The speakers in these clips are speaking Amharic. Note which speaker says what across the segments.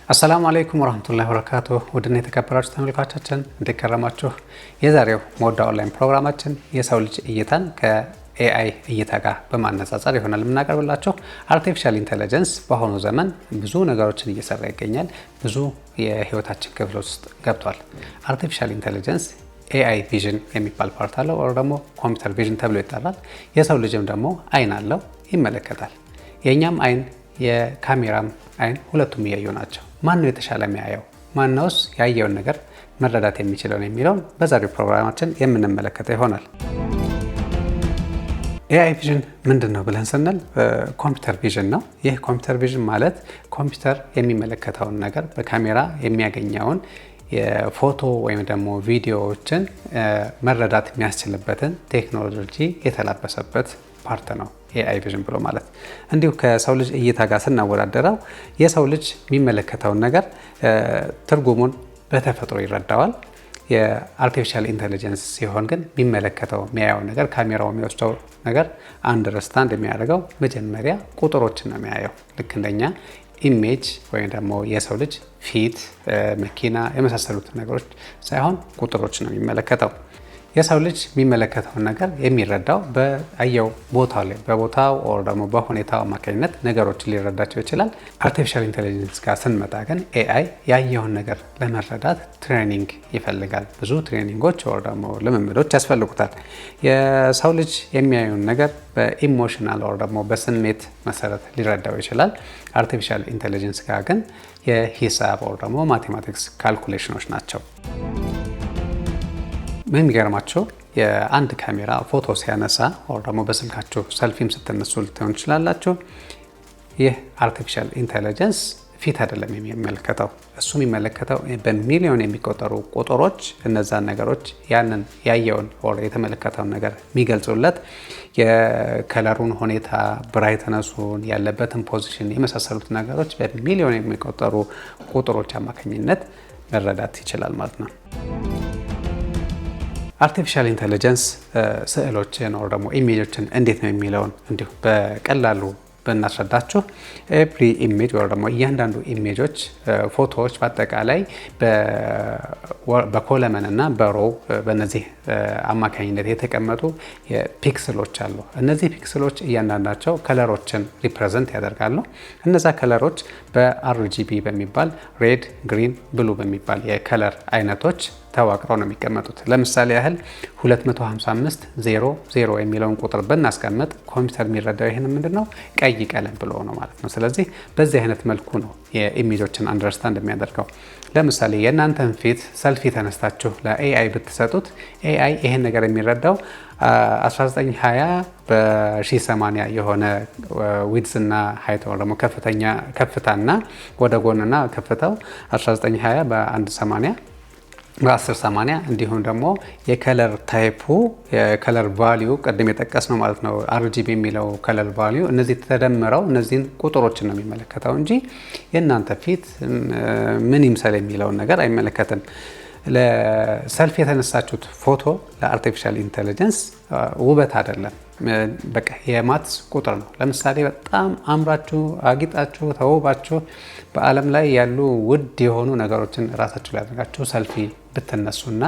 Speaker 1: አሰላሙ አለይኩም ወራህመቱላሂ ወበረካቱሁ። ውድና የተከበራችሁ ተመልካቾቻችን እንዴት ከረማችሁ? የዛሬው ሞዳ ኦንላይን ፕሮግራማችን የሰው ልጅ እይታን ከኤአይ እይታ ጋር በማነጻጸር ይሆናል የምናቀርብላችሁ። አርቲፊሻል ኢንተለጀንስ በአሁኑ ዘመን ብዙ ነገሮችን እየሰራ ይገኛል። ብዙ የህይወታችን ክፍል ውስጥ ገብቷል። አርቲፊሻል ኢንተለጀንስ ኤአይ ቪዥን የሚባል ፓርት አለው፣ ወይም ደግሞ ኮምፒውተር ቪዥን ተብሎ ይጠራል። የሰው ልጅም ደግሞ አይን አለው፣ ይመለከታል። የእኛም አይን የካሜራም አይን ሁለቱም እያዩ ናቸው። ማን ነው የተሻለ የሚያየው? ማነውስ ያየውን ነገር መረዳት የሚችለው የሚለውን በዛሬው ፕሮግራማችን የምንመለከተው ይሆናል። ኤአይ ቪዥን ምንድን ነው ብለን ስንል ኮምፒውተር ቪዥን ነው። ይህ ኮምፒውተር ቪዥን ማለት ኮምፒውተር የሚመለከተውን ነገር በካሜራ የሚያገኘውን የፎቶ ወይም ደግሞ ቪዲዮዎችን መረዳት የሚያስችልበትን ቴክኖሎጂ የተላበሰበት ፓርት ነው ኤአይ ቪዥን ብሎ ማለት። እንዲሁ ከሰው ልጅ እይታ ጋር ስናወዳደረው የሰው ልጅ የሚመለከተውን ነገር ትርጉሙን በተፈጥሮ ይረዳዋል። የአርቲፊሻል ኢንተለጀንስ ሲሆን ግን የሚመለከተው የሚያየው ነገር ካሜራው የሚወስደው ነገር አንደርስታንድ የሚያደርገው መጀመሪያ ቁጥሮችን ነው የሚያየው። ልክ እንደኛ ኢሜጅ ወይም ደግሞ የሰው ልጅ ፊት፣ መኪና የመሳሰሉት ነገሮች ሳይሆን ቁጥሮች ነው የሚመለከተው። የሰው ልጅ የሚመለከተውን ነገር የሚረዳው በአየው ቦታ ላይ በቦታው ወር ደግሞ በሁኔታው አማካኝነት ነገሮችን ሊረዳቸው ይችላል። አርቲፊሻል ኢንተለጀንስ ጋር ስንመጣ ግን ኤአይ ያየውን ነገር ለመረዳት ትሬኒንግ ይፈልጋል። ብዙ ትሬኒንጎች ወር ደግሞ ልምምዶች ያስፈልጉታል። የሰው ልጅ የሚያየውን ነገር በኢሞሽናል ወር ደግሞ በስሜት መሰረት ሊረዳው ይችላል። አርቲፊሻል ኢንተለጀንስ ጋር ግን የሂሳብ ወር ደግሞ ማቴማቲክስ ካልኩሌሽኖች ናቸው። ምን የሚገርማቸው የአንድ ካሜራ ፎቶ ሲያነሳ ወር ደግሞ በስልካችሁ ሰልፊም ስትነሱ ልትሆን ይችላላችሁ። ይህ አርቲፊሻል ኢንተለጀንስ ፊት አይደለም የሚመለከተው። እሱ የሚመለከተው በሚሊዮን የሚቆጠሩ ቁጥሮች፣ እነዛን ነገሮች ያንን ያየውን ወር የተመለከተውን ነገር የሚገልጹለት የከለሩን ሁኔታ፣ ብራይትነሱን፣ ያለበትን ፖዚሽን የመሳሰሉት ነገሮች በሚሊዮን የሚቆጠሩ ቁጥሮች አማካኝነት መረዳት ይችላል ማለት ነው። አርቲፊሻል ኢንተለጀንስ ስዕሎችን ወር ደግሞ ኢሜጆችን እንዴት ነው የሚለውን እንዲሁ በቀላሉ ብናስረዳችሁ ኤቭሪ ኢሜጅ ወር ደግሞ እያንዳንዱ ኢሜጆች፣ ፎቶዎች በአጠቃላይ በኮለመን እና በሮው በነዚህ አማካኝነት የተቀመጡ ፒክስሎች አሉ። እነዚህ ፒክስሎች እያንዳንዳቸው ከለሮችን ሪፕሬዘንት ያደርጋሉ። እነዛ ከለሮች በአርጂቢ በሚባል ሬድ፣ ግሪን፣ ብሉ በሚባል የከለር አይነቶች ተዋቅረው ነው የሚቀመጡት። ለምሳሌ ያህል 255:00 የሚለውን ቁጥር ብናስቀምጥ ኮምፒውተር የሚረዳው ይህን ምንድነው ቀይ ቀለም ብሎ ነው ማለት ነው። ስለዚህ በዚህ አይነት መልኩ ነው የኢሜጆችን አንደርስታንድ የሚያደርገው። ለምሳሌ የእናንተን ፊት ሰልፊ ተነስታችሁ ለኤአይ ብትሰጡት ኤአይ ይሄን ነገር የሚረዳው 1920 በ1080 የሆነ ዊድዝ እና ሃይት ወይም ደግሞ ከፍታና ወደ ጎንና ከፍታው 1920 በ180 በ1080 እንዲሁም ደግሞ የከለር ታይፑ የከለር ቫልዩ ቅድም የጠቀስ ነው ማለት ነው። አርጂቢ የሚለው ከለር ቫልዩ እነዚህ ተደምረው እነዚህን ቁጥሮችን ነው የሚመለከተው እንጂ የእናንተ ፊት ምን ይምሰል የሚለውን ነገር አይመለከትም። ለሰልፍ የተነሳችሁት ፎቶ ለአርቲፊሻል ኢንተለጀንስ ውበት አይደለም፣ በቃ የማትስ ቁጥር ነው። ለምሳሌ በጣም አምራችሁ አጊጣችሁ ተውባችሁ በዓለም ላይ ያሉ ውድ የሆኑ ነገሮችን ራሳችሁ ላይ አድርጋችሁ ሰልፊ ብትነሱና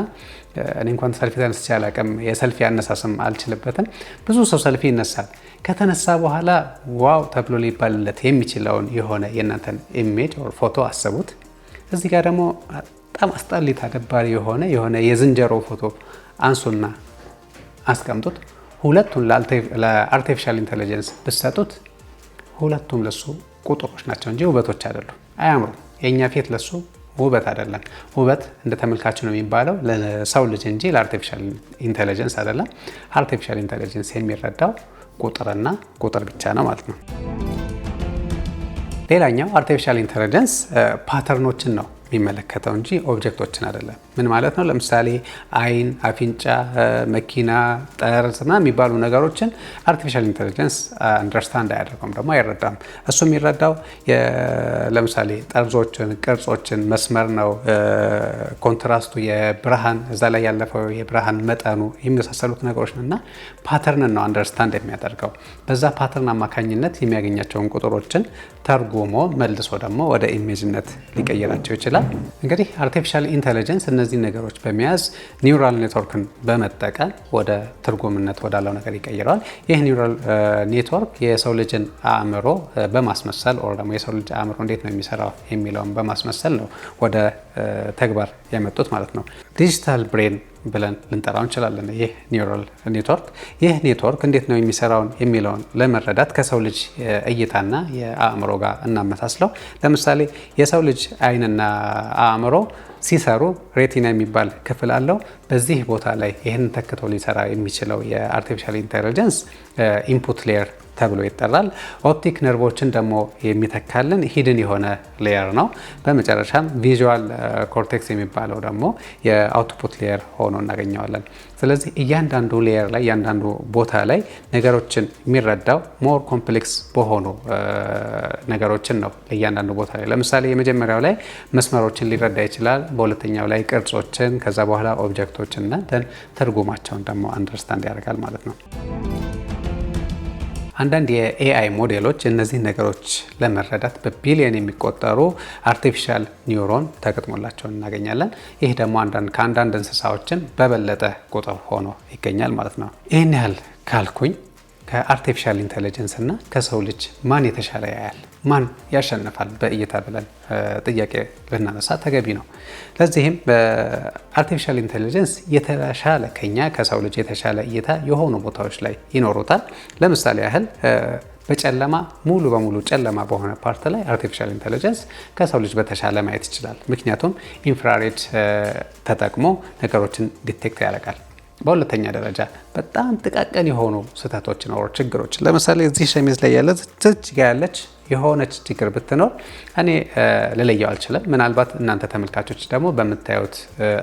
Speaker 1: እኔ እንኳን ሰልፊ ተነስቼ አላውቅም፣ የሰልፊ አነሳስም አልችልበትም። ብዙ ሰው ሰልፊ ይነሳል። ከተነሳ በኋላ ዋው ተብሎ ሊባልለት የሚችለውን የሆነ የእናንተን ኢሜጅ ኦር ፎቶ አስቡት። እዚህ ጋር ደግሞ በጣም አስጠሊታ ደባሪ የሆነ የዝንጀሮ ፎቶ አንሱና አስቀምጡት። ሁለቱን ለአርቲፊሻል ኢንተለጀንስ ብትሰጡት ሁለቱም ለሱ ቁጥሮች ናቸው እንጂ ውበቶች አይደሉም። አያምሩም። የእኛ ፊት ለሱ ውበት አይደለም። ውበት እንደ ተመልካች ነው የሚባለው ለሰው ልጅ እንጂ ለአርቲፊሻል ኢንተለጀንስ አይደለም። አርቲፊሻል ኢንተለጀንስ የሚረዳው ቁጥርና ቁጥር ብቻ ነው ማለት ነው። ሌላኛው አርቲፊሻል ኢንተለጀንስ ፓተርኖችን ነው የሚመለከተው እንጂ ኦብጀክቶችን አይደለም። ምን ማለት ነው? ለምሳሌ አይን፣ አፍንጫ፣ መኪና፣ ጠርዝ እና የሚባሉ ነገሮችን አርቲፊሻል ኢንተለጀንስ አንደርስታንድ አያደርገውም፣ ደግሞ አይረዳም። እሱ የሚረዳው ለምሳሌ ጠርዞችን፣ ቅርጾችን፣ መስመር ነው፣ ኮንትራስቱ፣ የብርሃን እዛ ላይ ያለፈው የብርሃን መጠኑ የሚመሳሰሉት ነገሮች እና ፓተርንን ነው አንደርስታንድ የሚያደርገው። በዛ ፓተርን አማካኝነት የሚያገኛቸውን ቁጥሮችን ተርጉሞ መልሶ ደግሞ ወደ ኢሜጅነት ሊቀይራቸው ይችላል። እንግዲህ አርቲፊሻል ኢንተለጀንስ እነዚህ ነገሮች በመያዝ ኒውራል ኔትወርክን በመጠቀም ወደ ትርጉምነት ወዳለው ነገር ይቀይረዋል። ይህ ኒውራል ኔትወርክ የሰው ልጅን አእምሮ በማስመሰል ወር ደግሞ የሰው ልጅ አእምሮ እንዴት ነው የሚሰራው የሚለውን በማስመሰል ነው ወደ ተግባር ያመጡት ማለት ነው። ዲጂታል ብሬን ብለን ልንጠራው እንችላለን። ይህ ኒውራል ኔትወርክ እንዴት ነው የሚሰራውን የሚለውን ለመረዳት ከሰው ልጅ እይታና የአእምሮ ጋር እናመሳስለው። ለምሳሌ የሰው ልጅ አይንና አእምሮ ሲሰሩ ሬቲና የሚባል ክፍል አለው። በዚህ ቦታ ላይ ይህንን ተክቶ ሊሰራ የሚችለው የአርቲፊሻል ኢንተለጀንስ ኢንፑት ሌየር ተብሎ ይጠራል። ኦፕቲክ ነርቮችን ደግሞ የሚተካልን ሂድን የሆነ ሌየር ነው። በመጨረሻም ቪዥዋል ኮርቴክስ የሚባለው ደግሞ የአውትፑት ሌየር ሆኖ እናገኘዋለን። ስለዚህ እያንዳንዱ ሌየር ላይ እያንዳንዱ ቦታ ላይ ነገሮችን የሚረዳው ሞር ኮምፕሌክስ በሆኑ ነገሮችን ነው። እያንዳንዱ ቦታ ላይ ለምሳሌ የመጀመሪያው ላይ መስመሮችን ሊረዳ ይችላል። በሁለተኛው ላይ ቅርጾችን፣ ከዛ በኋላ ኦብጀክቶችን እና ትርጉማቸውን ደግሞ አንደርስታንድ ያደርጋል ማለት ነው። አንዳንድ የኤአይ ሞዴሎች እነዚህ ነገሮች ለመረዳት በቢሊየን የሚቆጠሩ አርቲፊሻል ኒውሮን ተገጥሞላቸውን እናገኛለን። ይህ ደግሞ ከአንዳንድ እንስሳዎችን በበለጠ ቁጥር ሆኖ ይገኛል ማለት ነው። ይህን ያህል ካልኩኝ ከአርቲፊሻል ኢንተለጀንስ እና ከሰው ልጅ ማን የተሻለ ያያል፣ ማን ያሸንፋል በእይታ ብለን ጥያቄ ልናነሳ ተገቢ ነው። ለዚህም በአርቲፊሻል ኢንተለጀንስ የተሻለ ከሰው ልጅ የተሻለ እይታ የሆኑ ቦታዎች ላይ ይኖሩታል። ለምሳሌ ያህል በጨለማ ሙሉ በሙሉ ጨለማ በሆነ ፓርት ላይ አርቲፊሻል ኢንተለጀንስ ከሰው ልጅ በተሻለ ማየት ይችላል። ምክንያቱም ኢንፍራሬድ ተጠቅሞ ነገሮችን ዲቴክት ያደርጋል። በሁለተኛ ደረጃ በጣም ጥቃቅን የሆኑ ስህተቶችን ወር ችግሮችን ለምሳሌ እዚህ ሸሚዝ ላይ ያለች የሆነች ችግር ብትኖር እኔ ልለየው አልችልም። ምናልባት እናንተ ተመልካቾች ደግሞ በምታዩት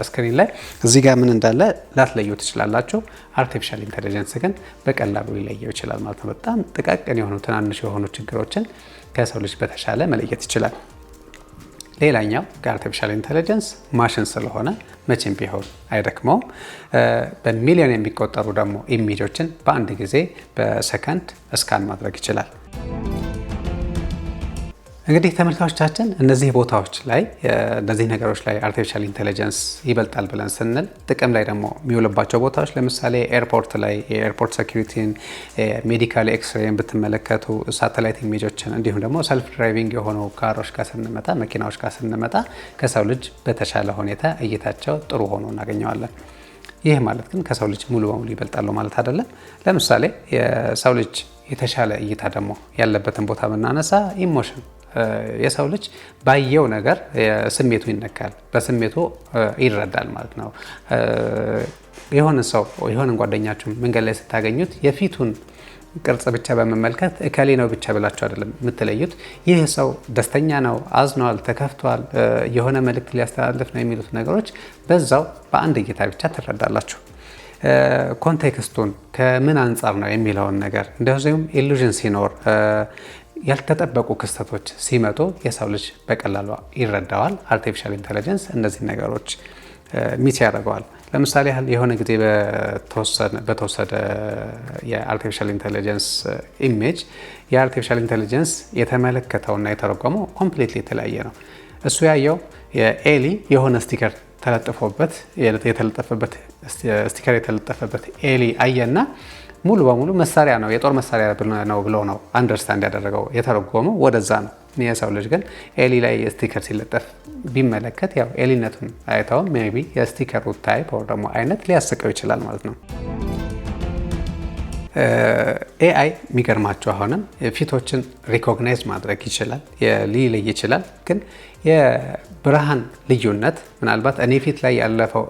Speaker 1: ስክሪን ላይ እዚህ ጋር ምን እንዳለ ላትለዩ ትችላላችሁ። አርቲፊሻል ኢንተለጀንስ ግን በቀላሉ ሊለየው ይችላል ማለት ነው። በጣም ጥቃቅን የሆኑ ትናንሽ የሆኑ ችግሮችን ከሰው ልጅ በተሻለ መለየት ይችላል። ሌላኛው ከአርቲፊሻል ኢንተለጀንስ ማሽን ስለሆነ መቼም ቢሆን አይደክመውም። በሚሊዮን የሚቆጠሩ ደግሞ ኢሜጆችን በአንድ ጊዜ በሰከንድ እስካን ማድረግ ይችላል። እንግዲህ ተመልካቾቻችን እነዚህ ቦታዎች ላይ እነዚህ ነገሮች ላይ አርቲፊሻል ኢንተለጀንስ ይበልጣል ብለን ስንል ጥቅም ላይ ደግሞ የሚውልባቸው ቦታዎች ለምሳሌ ኤርፖርት ላይ የኤርፖርት ሴኩሪቲን፣ ሜዲካል ኤክስሬን ብትመለከቱ፣ ሳተላይት ኢሜጆችን እንዲሁም ደግሞ ሰልፍ ድራይቪንግ የሆኑ ካሮች ጋር ስንመጣ መኪናዎች ጋር ስንመጣ ከሰው ልጅ በተሻለ ሁኔታ እይታቸው ጥሩ ሆኖ እናገኘዋለን። ይህ ማለት ግን ከሰው ልጅ ሙሉ በሙሉ ይበልጣሉ ማለት አይደለም። ለምሳሌ የሰው ልጅ የተሻለ እይታ ደግሞ ያለበትን ቦታ ብናነሳ ኢሞሽን የሰው ልጅ ባየው ነገር ስሜቱ ይነካል፣ በስሜቱ ይረዳል ማለት ነው። የሆነን ጓደኛችሁ መንገድ ላይ ስታገኙት የፊቱን ቅርጽ ብቻ በመመልከት እከሌ ነው ብቻ ብላችሁ አይደለም የምትለዩት። ይህ ሰው ደስተኛ ነው፣ አዝኗል፣ ተከፍቷል፣ የሆነ መልእክት ሊያስተላልፍ ነው የሚሉት ነገሮች በዛው በአንድ እይታ ብቻ ትረዳላችሁ። ኮንቴክስቱን ከምን አንጻር ነው የሚለውን ነገር እንደዚሁም ኢሉዥን ሲኖር ያልተጠበቁ ክስተቶች ሲመጡ የሰው ልጅ በቀላሉ ይረዳዋል። አርቲፊሻል ኢንተለጀንስ እነዚህ ነገሮች ሚስ ያደርገዋል። ለምሳሌ ያህል የሆነ ጊዜ በተወሰደ የአርቲፊሻል ኢንተለጀንስ ኢሜጅ የአርቲፊሻል ኢንተለጀንስ የተመለከተውና የተረጎመው ኮምፕሊትሊ የተለያየ ነው። እሱ ያየው የኤሊ የሆነ ስቲከር የተለጠፈበት ኤሊ አየና ሙሉ በሙሉ መሳሪያ ነው፣ የጦር መሳሪያ ነው ብሎ ነው አንደርስታንድ ያደረገው፣ የተረጎመው ወደዛ ነው። የሰው ልጅ ግን ኤሊ ላይ ስቲከር ሲለጠፍ ቢመለከት ያው ኤሊነቱን አይተውም ሜይ ቢ የስቲከሩ ታይፕ ወይ ደግሞ አይነት ሊያስቀው ይችላል ማለት ነው። ኤአይ የሚገርማቸው አሁንም ፊቶችን ሪኮግናይዝ ማድረግ ይችላል፣ ሊለይ ይችላል። ግን የብርሃን ልዩነት ምናልባት እኔ ፊት ላይ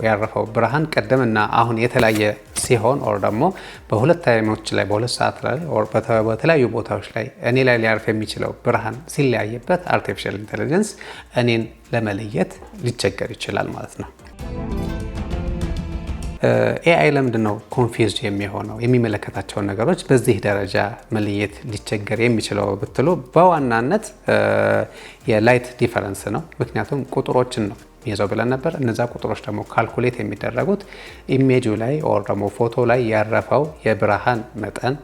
Speaker 1: ያረፈው ብርሃን ቀደምና አሁን የተለያየ ሲሆን ኦር ደግሞ በሁለት ታይሞች ላይ በሁለት ሰዓት ላይ ኦር በተለያዩ ቦታዎች ላይ እኔ ላይ ሊያርፍ የሚችለው ብርሃን ሲለያይበት አርቲፊሻል ኢንተለጀንስ እኔን ለመለየት ሊቸገር ይችላል ማለት ነው። ኤአይ ለምንድን ነው ኮንፊውዝድ የሚሆነው የሚመለከታቸውን ነገሮች በዚህ ደረጃ መለየት ሊቸገር የሚችለው ብትሉ በዋናነት የላይት ዲፈረንስ ነው። ምክንያቱም ቁጥሮችን ነው ይዘው ብለን ነበር። እነዛ ቁጥሮች ደግሞ ካልኩሌት የሚደረጉት ኢሜጁ ላይ ኦር ደግሞ ፎቶ ላይ ያረፈው የብርሃን መጠን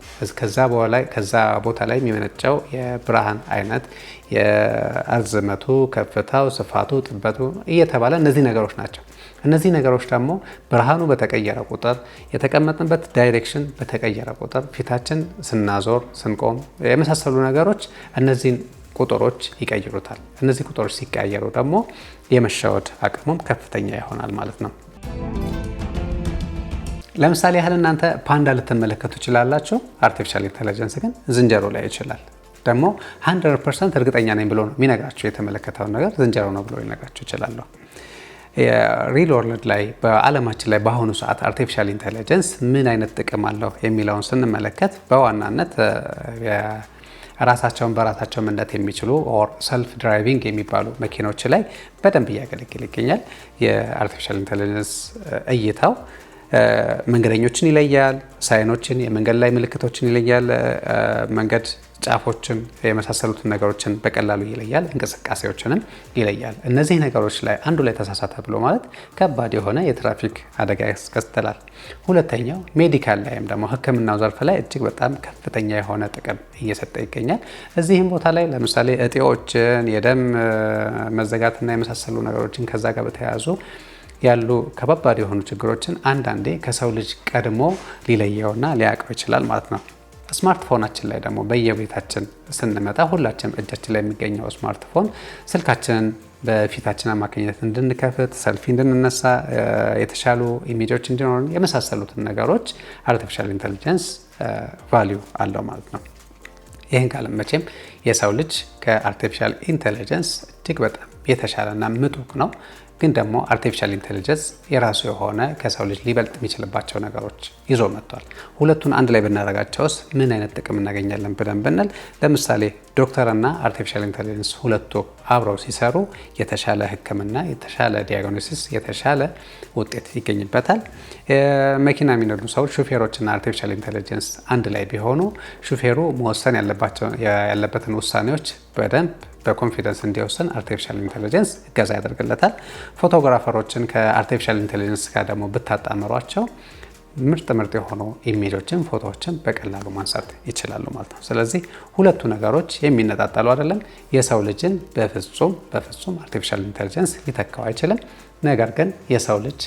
Speaker 1: ከዛ ቦታ ላይ የሚመነጨው የብርሃን አይነት፣ የርዝመቱ፣ ከፍታው፣ ስፋቱ፣ ጥበቱ እየተባለ እነዚህ ነገሮች ናቸው። እነዚህ ነገሮች ደግሞ ብርሃኑ በተቀየረ ቁጥር የተቀመጥንበት ዳይሬክሽን በተቀየረ ቁጥር ፊታችን ስናዞር፣ ስንቆም የመሳሰሉ ነገሮች እነዚህን ቁጥሮች ይቀይሩታል። እነዚህ ቁጥሮች ሲቀየሩ ደግሞ የመሻወድ አቅሙም ከፍተኛ ይሆናል ማለት ነው። ለምሳሌ ያህል እናንተ ፓንዳ ልትመለከቱ ይችላላችሁ። አርቲፊሻል ኢንተለጀንስ ግን ዝንጀሮ ላይ ይችላል። ደግሞ 100% እርግጠኛ ነኝ ብሎ ነው የሚነግራችሁ። የተመለከተውን ነገር ዝንጀሮ ነው ብሎ ሊነግራችሁ ይችላለሁ። የሪል ወርልድ ላይ በዓለማችን ላይ በአሁኑ ሰዓት አርቲፊሻል ኢንተለጀንስ ምን አይነት ጥቅም አለው የሚለውን ስንመለከት በዋናነት ራሳቸውን በራሳቸው መንዳት የሚችሉ ኦር ሰልፍ ድራይቪንግ የሚባሉ መኪኖች ላይ በደንብ እያገለገለ ይገኛል። የአርቲፊሻል ኢንተለጀንስ እይታው መንገደኞችን ይለያል፣ ሳይኖችን፣ የመንገድ ላይ ምልክቶችን ይለያል፣ መንገድ ጫፎችን የመሳሰሉትን ነገሮችን በቀላሉ ይለያል፣ እንቅስቃሴዎችንም ይለያል። እነዚህ ነገሮች ላይ አንዱ ላይ ተሳሳተ ብሎ ማለት ከባድ የሆነ የትራፊክ አደጋ ያስከትላል። ሁለተኛው ሜዲካል ላይም ደግሞ ሕክምናው ዘርፍ ላይ እጅግ በጣም ከፍተኛ የሆነ ጥቅም እየሰጠ ይገኛል። እዚህም ቦታ ላይ ለምሳሌ እጢዎችን፣ የደም መዘጋትና የመሳሰሉ ነገሮችን ከዛ ጋር በተያያዙ ያሉ ከባባድ የሆኑ ችግሮችን አንዳንዴ ከሰው ልጅ ቀድሞ ሊለየውና ሊያውቀው ይችላል ማለት ነው። ስማርትፎናችን ላይ ደግሞ በየቤታችን ስንመጣ ሁላችንም እጃችን ላይ የሚገኘው ስማርትፎን ስልካችንን በፊታችን አማካኝነት እንድንከፍት፣ ሰልፊ እንድንነሳ፣ የተሻሉ ኢሜጆች እንዲኖሩን የመሳሰሉትን ነገሮች አርቲፊሻል ኢንተለጀንስ ቫሊዩ አለው ማለት ነው። ይህን ካለም መቼም የሰው ልጅ ከአርቲፊሻል ኢንተለጀንስ እጅግ በጣም የተሻለና ምጡቅ ነው። ግን ደግሞ አርቲፊሻል ኢንተለጀንስ የራሱ የሆነ ከሰው ልጅ ሊበልጥ የሚችልባቸው ነገሮች ይዞ መጥቷል። ሁለቱን አንድ ላይ ብናደርጋቸውስ ምን አይነት ጥቅም እናገኛለን ብለን ብንል ለምሳሌ ዶክተርና አርቲፊሻል ኢንተለጀንስ ሁለቱ አብረው ሲሰሩ የተሻለ ሕክምና፣ የተሻለ ዲያግኖሲስ፣ የተሻለ ውጤት ይገኝበታል። መኪና የሚነዱ ሰዎች ሹፌሮችና አርቲፊሻል ኢንተለጀንስ አንድ ላይ ቢሆኑ ሹፌሩ መወሰን ያለበትን ውሳኔዎች በደንብ በኮንፊደንስ እንዲወስን አርቲፊሻል ኢንተለጀንስ እገዛ ያደርግለታል። ፎቶግራፈሮችን ከአርቲፊሻል ኢንተለጀንስ ጋር ደግሞ ብታጣምሯቸው ምርጥ የሆኑ ኢሜጆችን፣ ፎቶዎችን በቀላሉ ማንሳት ይችላሉ ማለት ነው። ስለዚህ ሁለቱ ነገሮች የሚነጣጠሉ አይደለም። የሰው ልጅን በፍጹም አርቲፊሻል ኢንተለጀንስ ሊተካው አይችልም። ነገር ግን የሰው ልጅ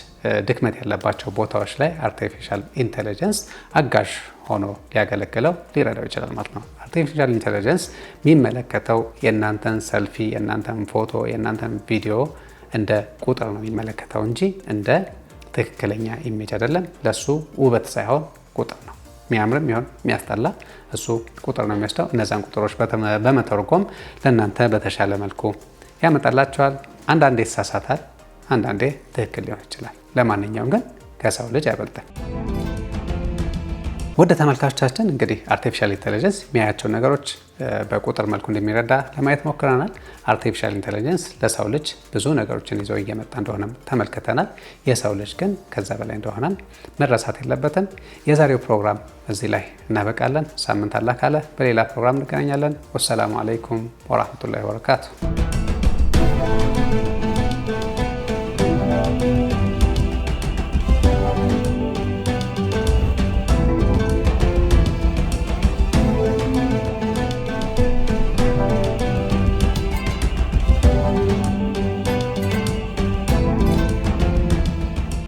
Speaker 1: ድክመት ያለባቸው ቦታዎች ላይ አርቲፊሻል ኢንተለጀንስ አጋዥ ሆኖ ሊያገለግለው ሊረዳው ይችላል ማለት ነው። አርቲፊሻል ኢንተለጀንስ የሚመለከተው የእናንተን ሰልፊ፣ የእናንተን ፎቶ፣ የእናንተን ቪዲዮ እንደ ቁጥር ነው የሚመለከተው እንጂ እንደ ትክክለኛ ኢሜጅ አይደለም። ለሱ ውበት ሳይሆን ቁጥር ነው። የሚያምርም ይሁን የሚያስጠላ እሱ ቁጥር ነው የሚወስደው። እነዛን ቁጥሮች በመተርጎም ለእናንተ በተሻለ መልኩ ያመጣላቸዋል። አንዳንዴ ይሳሳታል፣ አንዳንዴ ትክክል ሊሆን ይችላል። ለማንኛውም ግን ከሰው ልጅ አይበልጥም። ወደ ተመልካቾቻችን እንግዲህ አርቲፊሻል ኢንተለጀንስ የሚያያቸው ነገሮች በቁጥር መልኩ እንደሚረዳ ለማየት ሞክረናል። አርቲፊሻል ኢንተለጀንስ ለሰው ልጅ ብዙ ነገሮችን ይዞ እየመጣ እንደሆነም ተመልክተናል። የሰው ልጅ ግን ከዛ በላይ እንደሆነም መረሳት የለበትም። የዛሬው ፕሮግራም እዚህ ላይ እናበቃለን። ሳምንት አላህ ካለ በሌላ ፕሮግራም እንገናኛለን። ወሰላሙ አለይኩም ወራህመቱላሂ ወበረካቱ።